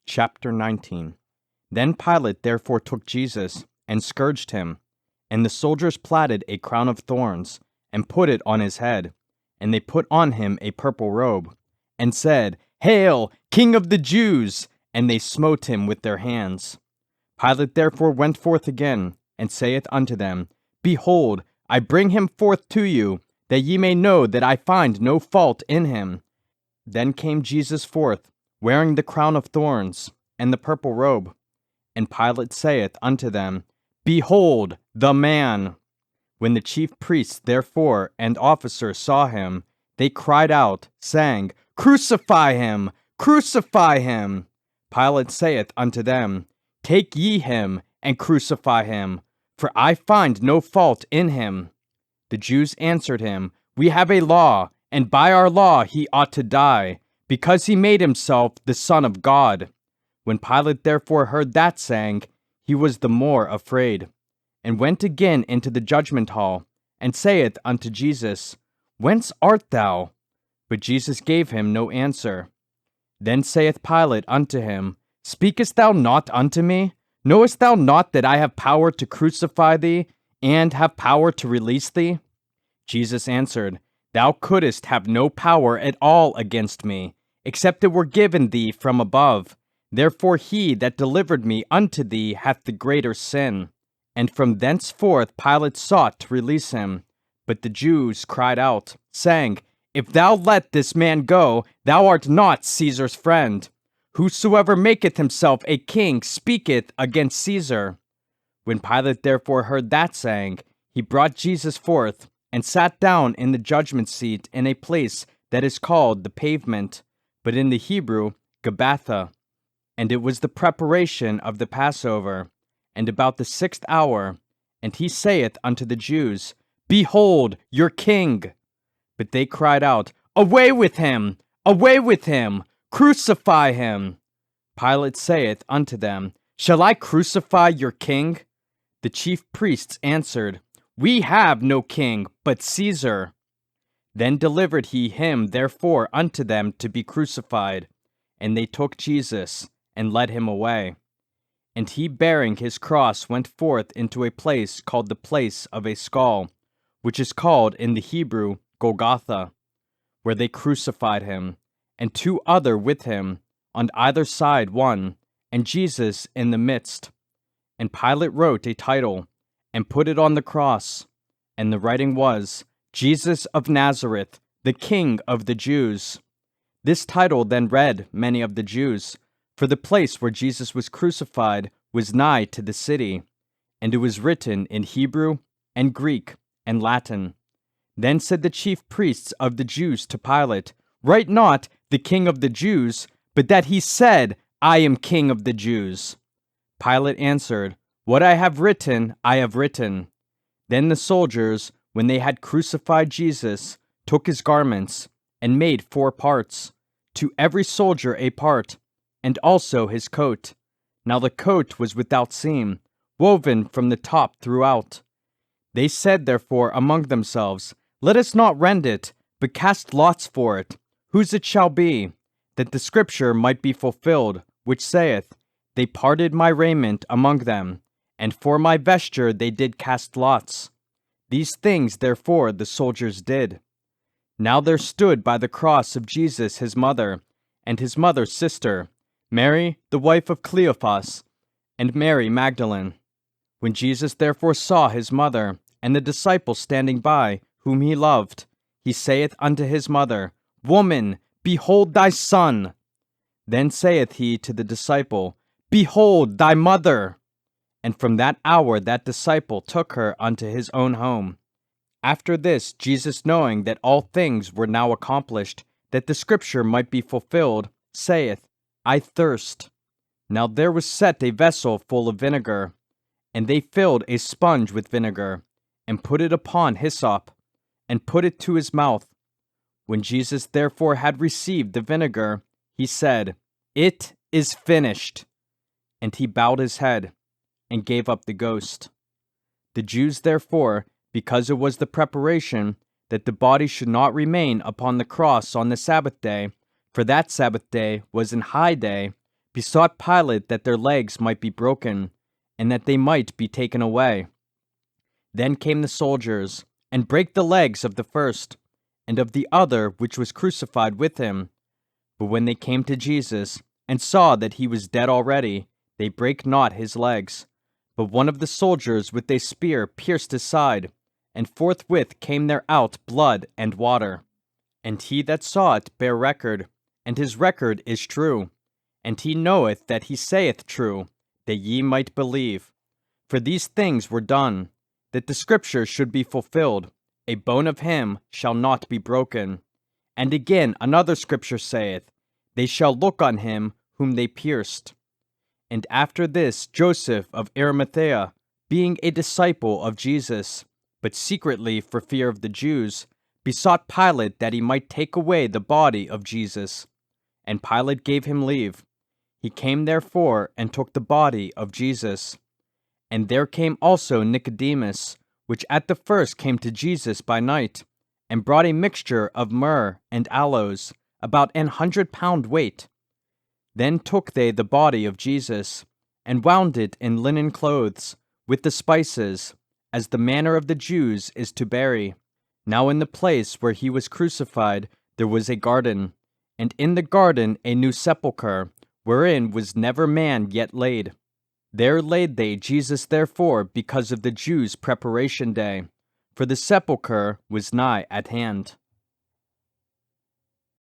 Chapter 19. Then Pilate therefore took Jesus, and scourged him. And the soldiers platted a crown of thorns, and put it on his head. And they put on him a purple robe, and said, Hail, King of the Jews! And they smote him with their hands. Pilate therefore went forth again, and saith unto them, Behold, I bring him forth to you, that ye may know that I find no fault in him. Then came Jesus forth, wearing the crown of thorns, and the purple robe. And Pilate saith unto them, Behold the man! When the chief priests therefore and officers saw him, they cried out, saying, Crucify him! Crucify him! Pilate saith unto them, Take ye him, and crucify him, for I find no fault in him. The Jews answered him, We have a law, and by our law he ought to die, because he made himself the Son of God. When Pilate therefore heard that saying, he was the more afraid, and went again into the judgment hall, and saith unto Jesus, Whence art thou? But Jesus gave him no answer. Then saith Pilate unto him, Speakest thou not unto me? Knowest thou not that I have power to crucify thee, and have power to release thee? Jesus answered, Thou couldest have no power at all against me, except it were given thee from above. Therefore he that delivered me unto thee hath the greater sin. And from thenceforth Pilate sought to release him. But the Jews cried out, saying, If thou let this man go, thou art not Caesar's friend. Whosoever maketh himself a king speaketh against Caesar. When Pilate therefore heard that saying, he brought Jesus forth, and sat down in the judgment seat in a place that is called the Pavement, but in the Hebrew, Gabbatha. And it was the preparation of the Passover, and about the 6th hour. And he saith unto the Jews, Behold your king! But they cried out, Away with him! Away with him! Crucify him! Pilate saith unto them, Shall I crucify your king? The chief priests answered, We have no king but Caesar. Then delivered he him therefore unto them to be crucified. And they took Jesus, and led him away. And he bearing his cross went forth into a place called the place of a skull, which is called in the Hebrew Golgotha, where they crucified him, and two other with him, on either side one, and Jesus in the midst. And Pilate wrote a title, and put it on the cross, and the writing was, Jesus of Nazareth, the King of the Jews. This title then read many of the Jews, for the place where Jesus was crucified was nigh to the city, and it was written in Hebrew and Greek and Latin. Then said the chief priests of the Jews to Pilate, Write not, the King of the Jews, but that he said, I am King of the Jews. Pilate answered, What I have written, I have written. Then the soldiers, when they had crucified Jesus, took his garments, and made 4 parts, to every soldier a part, and also his coat. Now the coat was without seam, woven from the top throughout. They said therefore among themselves, Let us not rend it, but cast lots for it, whose it shall be, that the scripture might be fulfilled, which saith, They parted my raiment among them, and for my vesture they did cast lots. These things therefore the soldiers did. Now there stood by the cross of Jesus his mother, and his mother's sister, Mary, the wife of Cleophas, and Mary Magdalene. When Jesus therefore saw his mother, and the disciple standing by, whom he loved, he saith unto his mother, Woman, behold thy son! Then saith he to the disciple, Behold thy mother! And from that hour that disciple took her unto his own home. After this, Jesus, knowing that all things were now accomplished, that the scripture might be fulfilled, saith, I thirst. Now there was set a vessel full of vinegar, and they filled a sponge with vinegar, and put it upon hyssop, and put it to his mouth. When Jesus therefore had received the vinegar, he said, It is finished. And he bowed his head, and gave up the ghost. The Jews therefore, because it was the preparation, that the body should not remain upon the cross on the Sabbath day, for that Sabbath day was an high day, besought Pilate that their legs might be broken, and that they might be taken away. Then came the soldiers, and brake the legs of the first, and of the other which was crucified with him. But when they came to Jesus, and saw that he was dead already, they brake not his legs. But one of the soldiers with a spear pierced his side, and forthwith came there out blood and water. And he that saw it bare record, and his record is true. And he knoweth that he saith true, that ye might believe. For these things were done, that the scripture should be fulfilled, a bone of him shall not be broken. And again another scripture saith, they shall look on him whom they pierced. And after this Joseph of Arimathea, being a disciple of Jesus, but secretly for fear of the Jews, besought Pilate that he might take away the body of Jesus. And Pilate gave him leave. He came therefore and took the body of Jesus. And there came also Nicodemus, which at the first came to Jesus by night, and brought a mixture of myrrh and aloes, about 100 pound weight. Then took they the body of Jesus, and wound it in linen clothes, with the spices, as the manner of the Jews is to bury. Now in the place where he was crucified there was a garden, and in the garden a new sepulchre, wherein was never man yet laid. There laid they Jesus therefore because of the Jews' preparation day, for the sepulchre was nigh at hand.